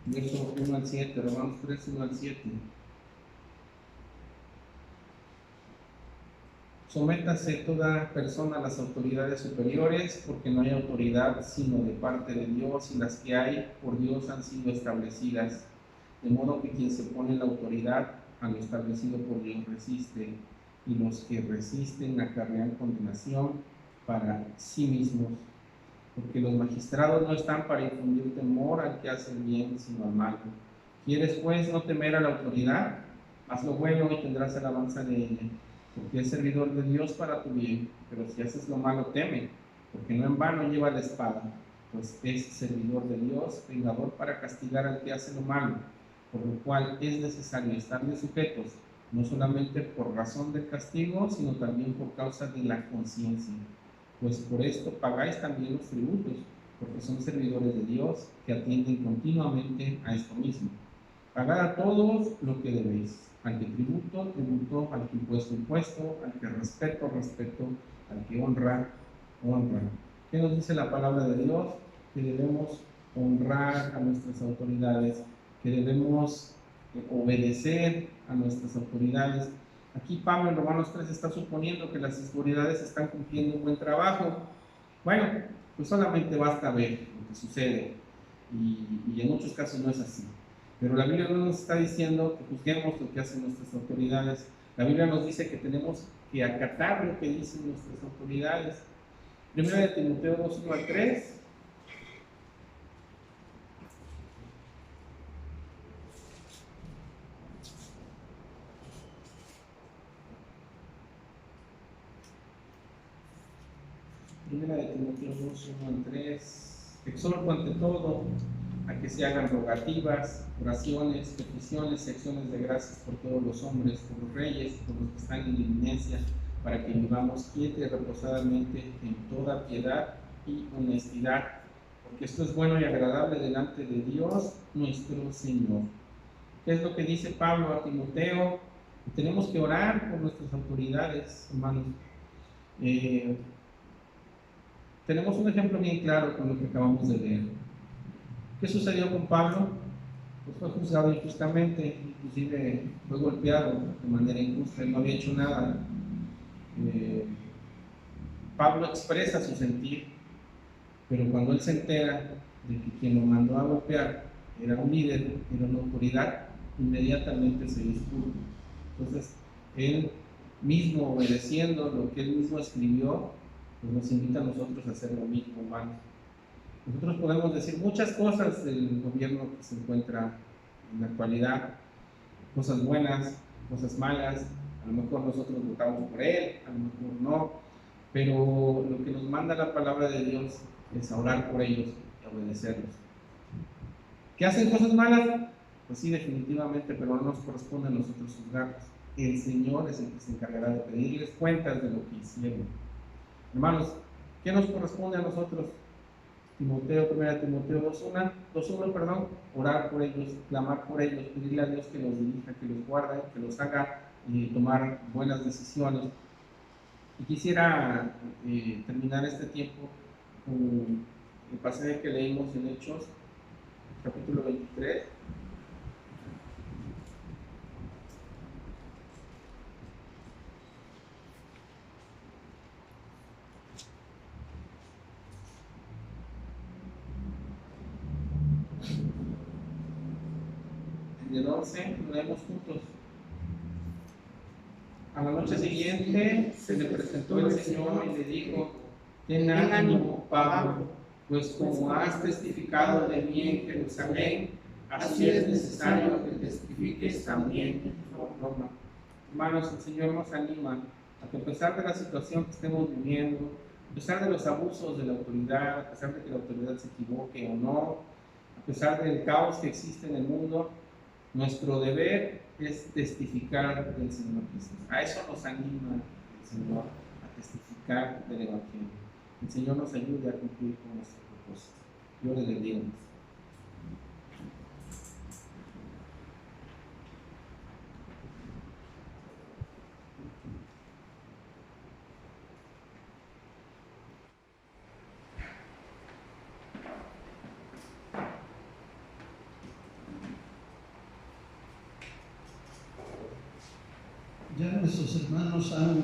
Speaker 2: Verso 1 al 7, Romanos 3, 1 al 7. Sométase toda persona a las autoridades superiores, porque no hay autoridad sino de parte de Dios, y las que hay por Dios han sido establecidas. De modo que quien se pone la autoridad a lo establecido por Dios resiste, y los que resisten acarrean condenación para sí mismos. Porque los magistrados no están para infundir temor al que hace el bien, sino al mal. ¿Quieres pues no temer a la autoridad? Haz lo bueno y tendrás alabanza de ella, porque es servidor de Dios para tu bien. Pero si haces lo malo, teme, porque no en vano lleva la espada, pues es servidor de Dios, vengador para castigar al que hace lo malo, por lo cual es necesario estarle sujetos, no solamente por razón del castigo, sino también por causa de la conciencia. Pues por esto pagáis también los tributos, porque son servidores de Dios que atienden continuamente a esto mismo. Pagad a todos lo que debéis. Al que tributo, tributo, al que impuesto, impuesto, al que respeto, respeto, al que honra, honra. ¿Qué nos dice la palabra de Dios? Que debemos honrar a nuestras autoridades, que debemos obedecer a nuestras autoridades. Aquí Pablo en Romanos 3 está suponiendo que las autoridades están cumpliendo un buen trabajo. Bueno, pues solamente basta ver lo que sucede y en muchos casos no es así. Pero la Biblia no nos está diciendo que juzguemos lo que hacen nuestras autoridades. La Biblia nos dice que tenemos que acatar lo que dicen nuestras autoridades. Primera de Timoteo 2, 1 al 3. Primera de Timoteo 2, 1 al 3. Exhorto ante todo a que se hagan rogativas, oraciones, peticiones y acciones de gracias por todos los hombres, por los reyes, por los que están en eminencia, para que vivamos quieta y reposadamente en toda piedad y honestidad, porque esto es bueno y agradable delante de Dios nuestro Señor. ¿Qué es lo que dice Pablo a Timoteo? Tenemos que orar por nuestras autoridades, hermanos. Tenemos un ejemplo bien claro con lo que acabamos de leer. ¿Qué sucedió con Pablo? Pues fue juzgado injustamente, inclusive fue golpeado de manera injusta, él no había hecho nada. Pablo expresa su sentir, pero cuando él se entera de que quien lo mandó a golpear era un líder, era una autoridad, inmediatamente se disculpa. Entonces, él mismo, obedeciendo lo que él mismo escribió, pues nos invita a nosotros a hacer lo mismo, hermanos. Nosotros podemos decir muchas cosas del gobierno que se encuentra en la actualidad, cosas buenas, cosas malas, a lo mejor nosotros votamos por él, a lo mejor no, pero lo que nos manda la palabra de Dios es a orar por ellos y a obedecerlos. ¿Que hacen cosas malas? Pues sí, definitivamente, pero no nos corresponde a nosotros juzgarlos. El Señor es el que se encargará de pedirles cuentas de lo que hicieron. Hermanos, ¿qué nos corresponde a nosotros? Timoteo, 1 Timoteo 2.1, orar por ellos, clamar por ellos, pedirle a Dios que los dirija, que los guarde, que los haga tomar buenas decisiones. Y quisiera terminar este tiempo con el pasaje que leímos en Hechos, capítulo 23. Del 11, lo leemos juntos. A la noche siguiente se le presentó el Señor y le dijo: ten ánimo, Pablo, pues como has testificado de mí en Jerusalén, así es necesario que testifiques también en Roma. Hermanos, el Señor nos anima a que, a pesar de la situación que estemos viviendo, a pesar de los abusos de la autoridad, a pesar de que la autoridad se equivoque o no, a pesar del caos que existe en el mundo, nuestro deber es testificar del Señor Jesús. A eso nos anima el Señor, a testificar del Evangelio. El Señor nos ayude a cumplir con nuestro propósito. Dios les bendiga.
Speaker 1: Ya nuestros hermanos han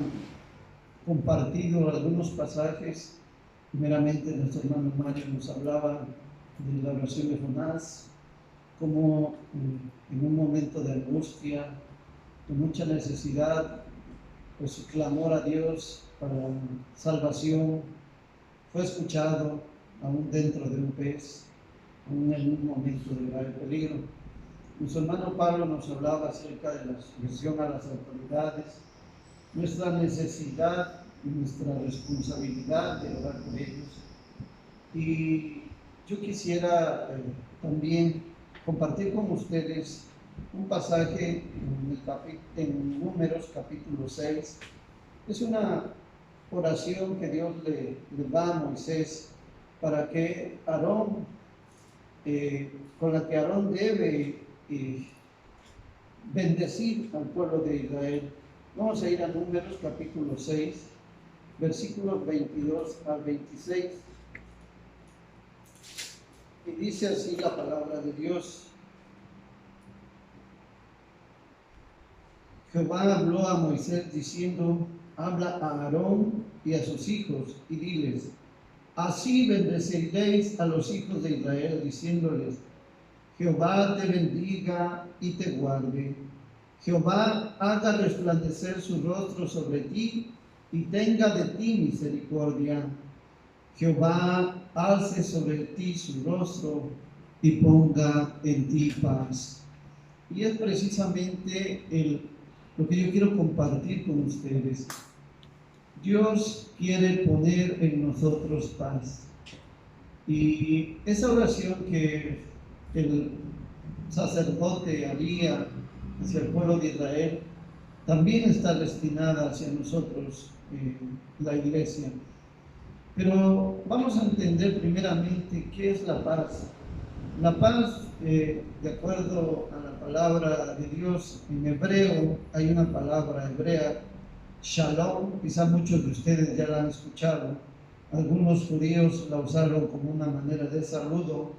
Speaker 1: compartido algunos pasajes. Primeramente, nuestro hermano Mario nos hablaba de la oración de Jonás, como en un momento de angustia, de mucha necesidad, pues su clamor a Dios para salvación fue escuchado, aún dentro de un pez, aún en un momento de grave peligro. Nuestro hermano Pablo nos hablaba acerca de la sujeción a las autoridades, nuestra necesidad y nuestra responsabilidad de orar por ellos. Y yo quisiera también compartir con ustedes un pasaje en Números capítulo 6. Es una oración que Dios le da a Moisés para que Aarón, con la que Aarón debe bendecir al pueblo de Israel. Vamos a ir a Números capítulo 6, versículos 22 al 26. Y dice así la palabra de Dios. Jehová habló a Moisés diciendo: habla a Aarón y a sus hijos y diles: así bendeciréis a los hijos de Israel, diciéndoles: Jehová te bendiga y te guarde. Jehová haga resplandecer su rostro sobre ti y tenga de ti misericordia. Jehová alce sobre ti su rostro y ponga en ti paz. Y es precisamente lo que yo quiero compartir con ustedes. Dios quiere poner en nosotros paz. Y esa oración que el sacerdote haría hacia el pueblo de Israel también está destinada hacia nosotros, la iglesia. Pero vamos a entender primeramente qué es la paz. La paz, de acuerdo a la palabra de Dios en hebreo, hay una palabra hebrea, shalom, quizá muchos de ustedes ya la han escuchado. Algunos judíos la usaron como una manera de saludo.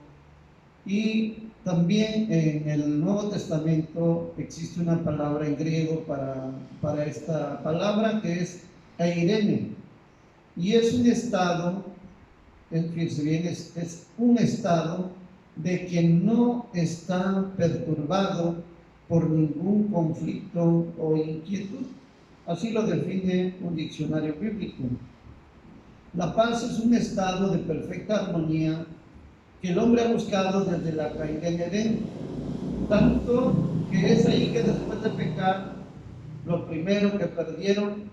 Speaker 1: Y también en el Nuevo Testamento existe una palabra en griego para esta palabra, que es eirene. Y es un estado, fíjense bien, es un estado de quien no está perturbado por ningún conflicto o inquietud. Así lo define un diccionario bíblico. La paz es un estado de perfecta armonía que el hombre ha buscado desde la caída en Edén, tanto que es ahí que después de pecar, lo primero que perdieron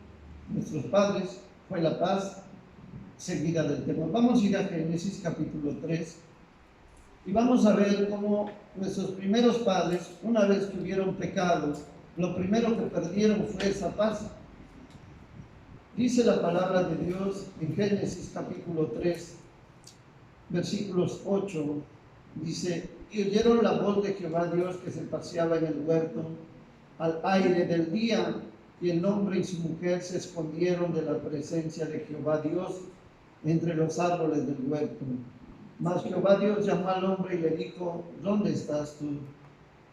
Speaker 1: nuestros padres fue la paz seguida del temor. Vamos a ir a Génesis capítulo 3 y vamos a ver cómo nuestros primeros padres, una vez que hubieron pecado, lo primero que perdieron fue esa paz. Dice la palabra de Dios en Génesis capítulo 3, versículos 8, dice: y oyeron la voz de Jehová Dios que se paseaba en el huerto al aire del día, y el hombre y su mujer se escondieron de la presencia de Jehová Dios entre los árboles del huerto. Mas Jehová Dios llamó al hombre y le dijo: ¿dónde estás tú?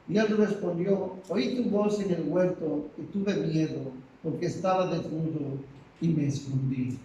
Speaker 1: Y él respondió: oí tu voz en el huerto y tuve miedo, porque estaba desnudo y me escondí.